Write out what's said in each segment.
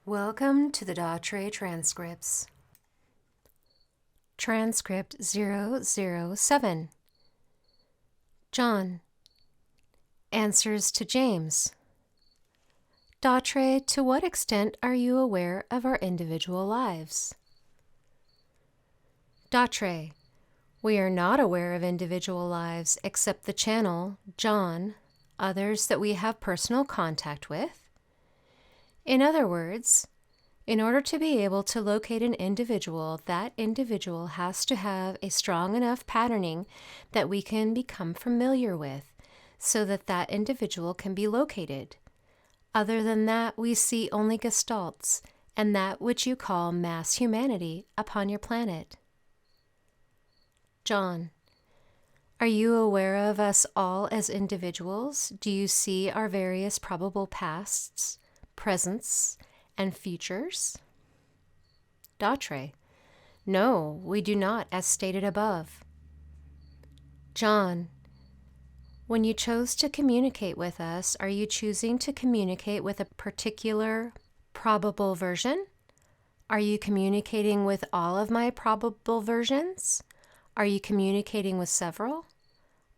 Welcome to the DATRE Transcripts. Transcript 007. John. Answers to James. DATRE, to what extent are you aware of our individual lives? DATRE, we are not aware of individual lives except the channel, John, others that we have personal contact with. In other words, in order to be able to locate an individual, that individual has to have a strong enough patterning that we can become familiar with, so that that individual can be located. Other than that, we see only Gestalts and that which you call mass humanity upon your planet. John, are you aware of us all as individuals? Do you see our various probable pasts, presents, and futures? DATRE, no, we do not, as stated above. John, when you chose to communicate with us, are you choosing to communicate with a particular probable version? Are you communicating with all of my probable versions? Are you communicating with several?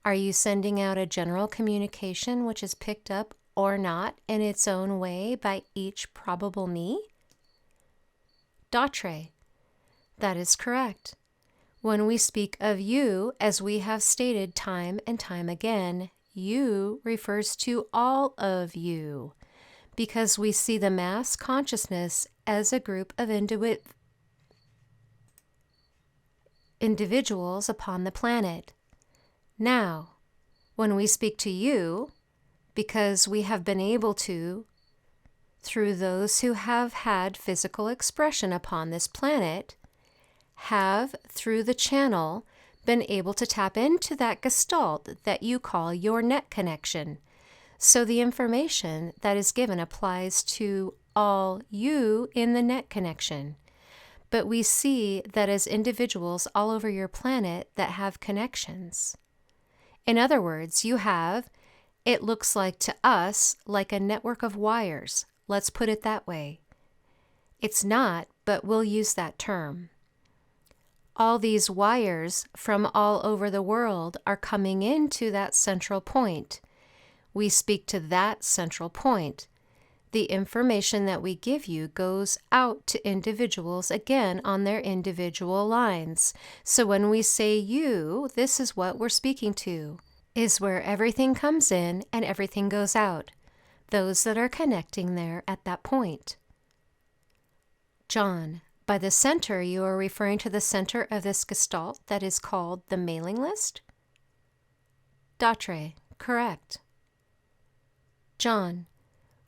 Are you sending out a general communication which is picked up or not in its own way by each probable me? DATRE, that is correct. When we speak of you, as we have stated time and time again, you refers to all of you, because we see the mass consciousness as a group of individuals upon the planet. Now, when we speak to you, because we have been able to, through those who have had physical expression upon this planet, have, through the channel, been able to tap into that gestalt that you call your net connection. So the information that is given applies to all you in the net connection. But we see that as individuals all over your planet that have connections. In other words, you have, it looks like to us, like a network of wires. Let's put it that way. It's not, but we'll use that term. All these wires from all over the world are coming into that central point. We speak to that central point. The information that we give you goes out to individuals again on their individual lines. So when we say you, this is what we're speaking to, is where everything comes in and everything goes out. Those that are connecting there at that point. John, by the center, you are referring to the center of this gestalt that is called the mailing list? DATRE, correct. John,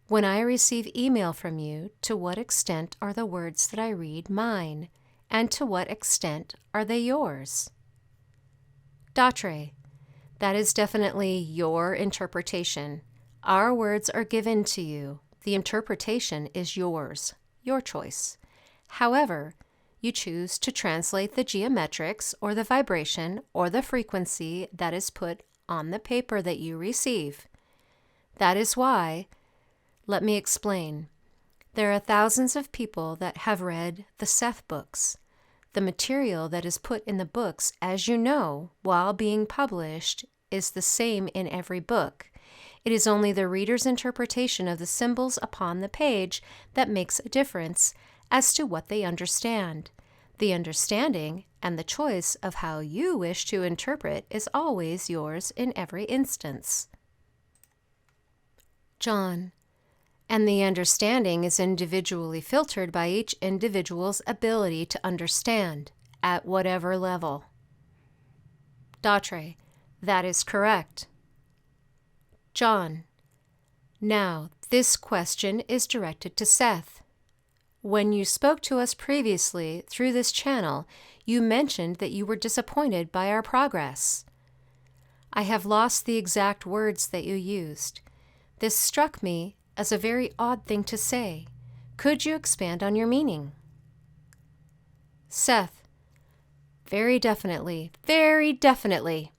when I receive email from you, to what extent are the words that I read mine, and to what extent are they yours? DATRE, that is definitely your interpretation. Our words are given to you. The interpretation is yours, your choice. However, you choose to translate the geometrics or the vibration or the frequency that is put on the paper that you receive. That is why, let me explain. There are thousands of people that have read the Seth books. The material that is put in the books, as you know, while being published, is the same in every book. It is only the reader's interpretation of the symbols upon the page that makes a difference as to what they understand. The understanding and the choice of how you wish to interpret is always yours in every instance. John, and the understanding is individually filtered by each individual's ability to understand, at whatever level. DATRE, that is correct. John, now this question is directed to Seth. When you spoke to us previously through this channel, you mentioned that you were disappointed by our progress. I have lost the exact words that you used. This struck me as a very odd thing to say. Could you expand on your meaning? Seth, very definitely, very definitely.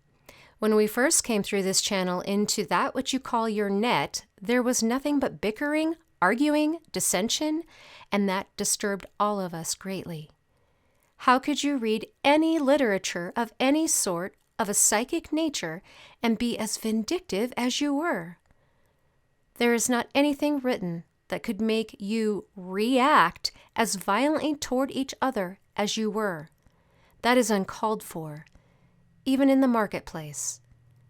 When we first came through this channel into that which you call your net, there was nothing but bickering, arguing, dissension, and that disturbed all of us greatly. How could you read any literature of any sort of a psychic nature and be as vindictive as you were? There is not anything written that could make you react as violently toward each other as you were. That is uncalled for, even in the marketplace.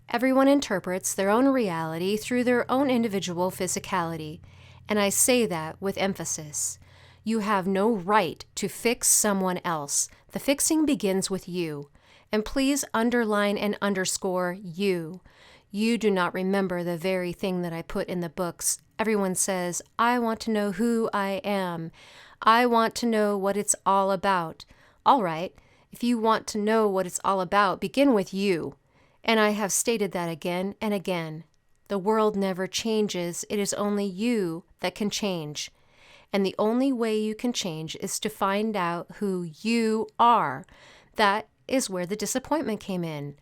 Everyone interprets their own reality through their own individual physicality, and I say that with emphasis. You have no right to fix someone else. The fixing begins with you. And please underline and underscore you. You do not remember the very thing that I put in the books. Everyone says, I want to know who I am. I want to know what it's all about. All right, if you want to know what it's all about, begin with you. And I have stated that again and again. The world never changes. It is only you that can change. And the only way you can change is to find out who you are. That is where the disappointment came in.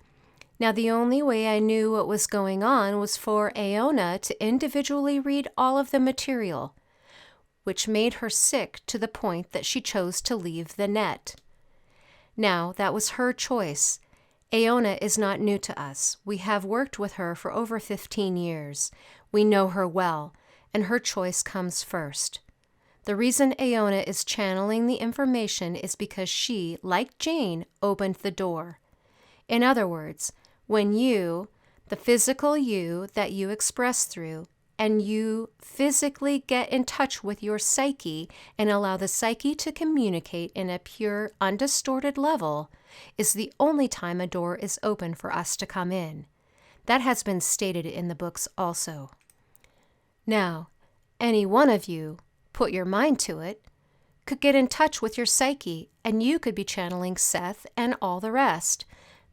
Now, the only way I knew what was going on was for Aona to individually read all of the material, which made her sick to the point that she chose to leave the net. Now, that was her choice. Aona is not new to us. We have worked with her for over 15 years. We know her well, and her choice comes first. The reason Aona is channeling the information is because she, like Jane, opened the door. In other words, when you, the physical you that you express through, and you physically get in touch with your psyche and allow the psyche to communicate in a pure, undistorted level, is the only time a door is open for us to come in. That has been stated in the books also. Now, any one of you, put your mind to it, could get in touch with your psyche, and you could be channeling Seth and all the rest.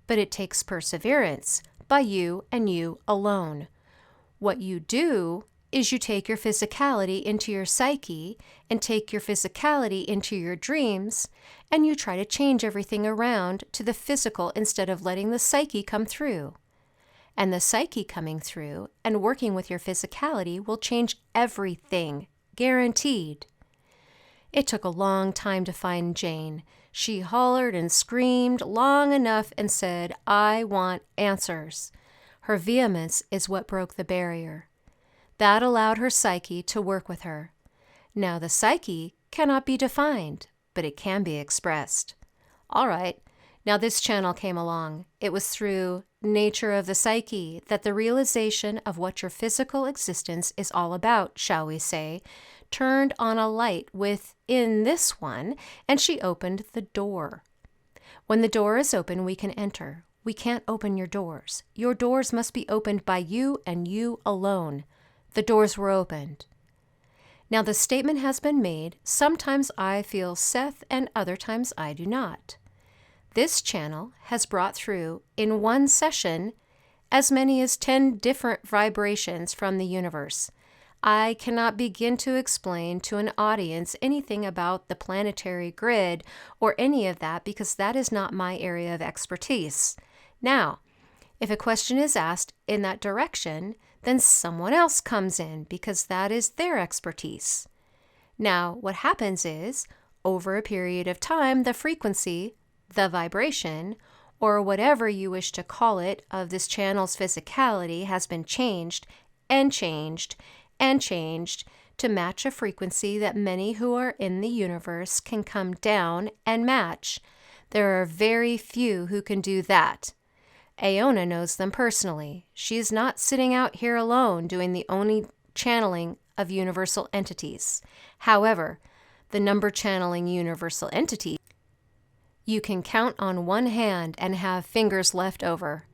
But it takes perseverance by you and you alone. What you do is you take your physicality into your psyche and take your physicality into your dreams, and you try to change everything around to the physical instead of letting the psyche come through. And the psyche coming through and working with your physicality will change everything, guaranteed. It took a long time to find Jane. She hollered and screamed long enough and said, I want answers. Her vehemence is what broke the barrier. That allowed her psyche to work with her. Now the psyche cannot be defined, but it can be expressed. All right, now this channel came along. It was through nature of the psyche that the realization of what your physical existence is all about, shall we say, turned on a light within this one, and she opened the door. When the door is open, we can enter. We can't open your doors. Your doors must be opened by you and you alone. The doors were opened. Now the statement has been made, sometimes I feel Seth and other times I do not. This channel has brought through, in one session, as many as 10 different vibrations from the universe. I cannot begin to explain to an audience anything about the planetary grid or any of that because that is not my area of expertise. Now, if a question is asked in that direction, then someone else comes in because that is their expertise. Now, what happens is, over a period of time, the frequency, the vibration, or whatever you wish to call it, of this channel's physicality has been changed and changed and changed to match a frequency that many who are in the universe can come down and match. There are very few who can do that. Aona knows them personally. She is not sitting out here alone doing the only channeling of universal entities. However, the number channeling universal entity, you can count on one hand and have fingers left over.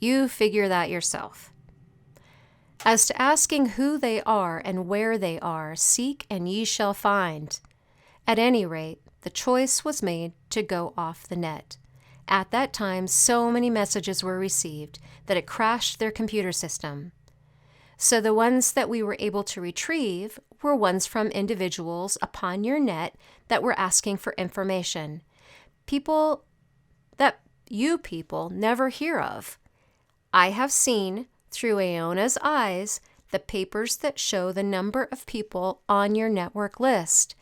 You figure that yourself. As to asking who they are and where they are, seek and ye shall find. At any rate, the choice was made to go off the net. At that time, so many messages were received that it crashed their computer system. So the ones that we were able to retrieve were ones from individuals upon your net that were asking for information. People that you people never hear of. I have seen, through Aona's eyes, the papers that show the number of people on your network list.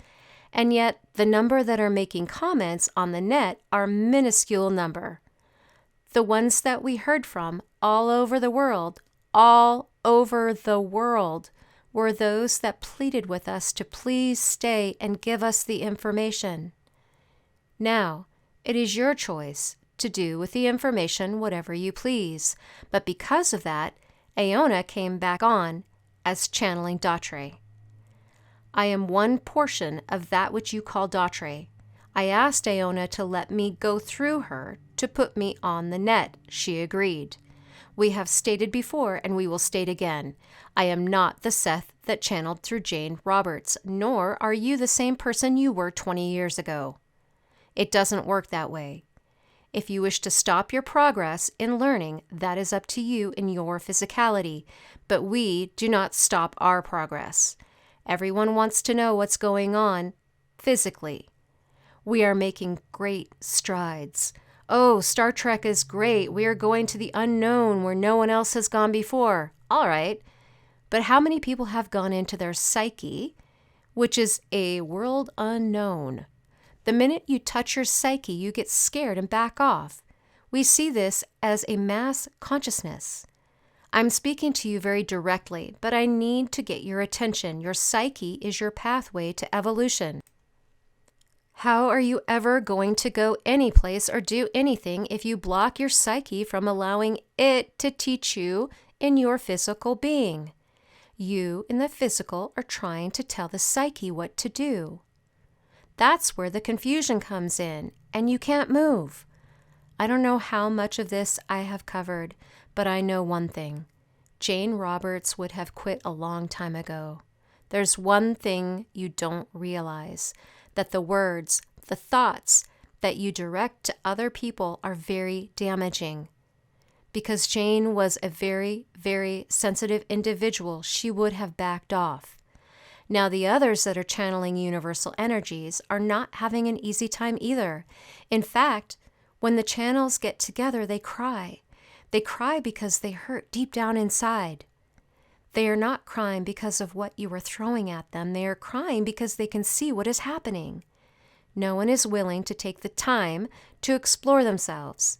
And yet, the number that are making comments on the net are minuscule number. The ones that we heard from all over the world, were those that pleaded with us to please stay and give us the information. Now, it is your choice to do with the information whatever you please, but because of that, Aona came back on as channeling DATRE. I am one portion of that which you call DATRE. I asked Aona to let me go through her to put me on the net. She agreed. We have stated before, and we will state again, I am not the Seth that channeled through Jane Roberts, nor are you the same person you were 20 years ago. It doesn't work that way. If you wish to stop your progress in learning, that is up to you in your physicality, but we do not stop our progress. Everyone wants to know what's going on physically. We are making great strides. Oh, Star Trek is great. We are going to the unknown where no one else has gone before. All right. But how many people have gone into their psyche, which is a world unknown? The minute you touch your psyche, you get scared and back off. We see this as a mass consciousness. I'm speaking to you very directly, but I need to get your attention. Your psyche is your pathway to evolution. How are you ever going to go anyplace or do anything if you block your psyche from allowing it to teach you in your physical being? You in the physical are trying to tell the psyche what to do. That's where the confusion comes in, and you can't move. I don't know how much of this I have covered, but I know one thing. Jane Roberts would have quit a long time ago. There's one thing you don't realize, that the words, the thoughts that you direct to other people are very damaging. Because Jane was a very, very sensitive individual, she would have backed off. Now, the others that are channeling universal energies are not having an easy time either. In fact, when the channels get together, they cry. They cry because they hurt deep down inside. They are not crying because of what you are throwing at them. They are crying because they can see what is happening. No one is willing to take the time to explore themselves.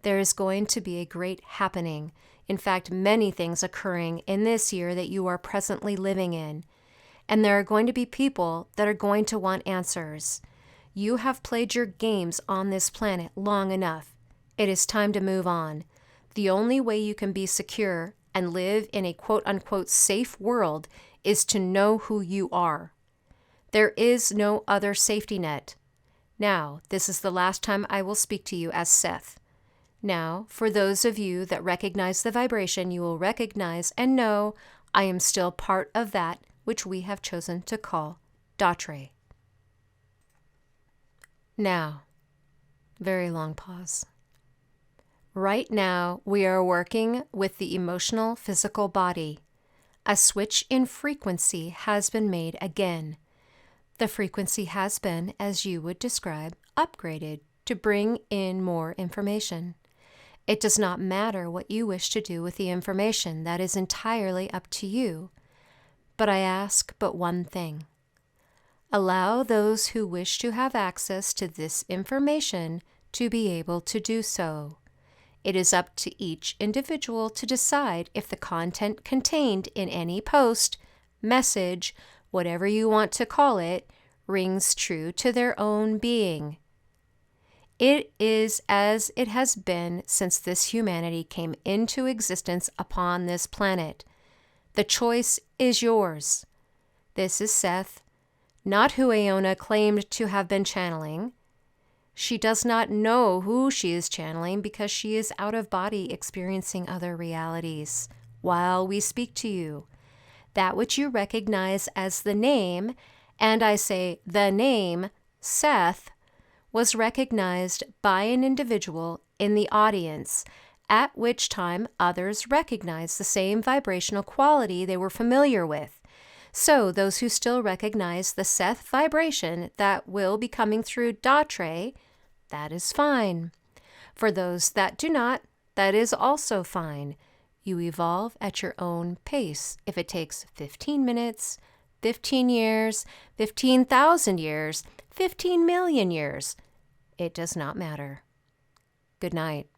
There is going to be a great happening. In fact, many things occurring in this year that you are presently living in. And there are going to be people that are going to want answers. You have played your games on this planet long enough. It is time to move on. The only way you can be secure and live in a quote-unquote safe world is to know who you are. There is no other safety net. Now, this is the last time I will speak to you as Seth. Now, for those of you that recognize the vibration, you will recognize and know I am still part of that which we have chosen to call DATRE. Now, very long pause. Right now, we are working with the emotional physical body. A switch in frequency has been made again. The frequency has been, as you would describe, upgraded to bring in more information. It does not matter what you wish to do with the information. That is entirely up to you. But I ask but one thing. Allow those who wish to have access to this information to be able to do so. It is up to each individual to decide if the content contained in any post, message, whatever you want to call it, rings true to their own being. It is as it has been since this humanity came into existence upon this planet. The choice is yours. This is Seth, not who Aona claimed to have been channeling. She does not know who she is channeling because she is out of body experiencing other realities while we speak to you. That which you recognize as the name, and I say the name, Seth, was recognized by an individual in the audience, at which time others recognized the same vibrational quality they were familiar with. So those who still recognize the Seth vibration that will be coming through DATRE, that is fine. For those that do not, that is also fine. You evolve at your own pace. If it takes 15 minutes, 15 years, 15,000 years, 15 million years, it does not matter. Good night.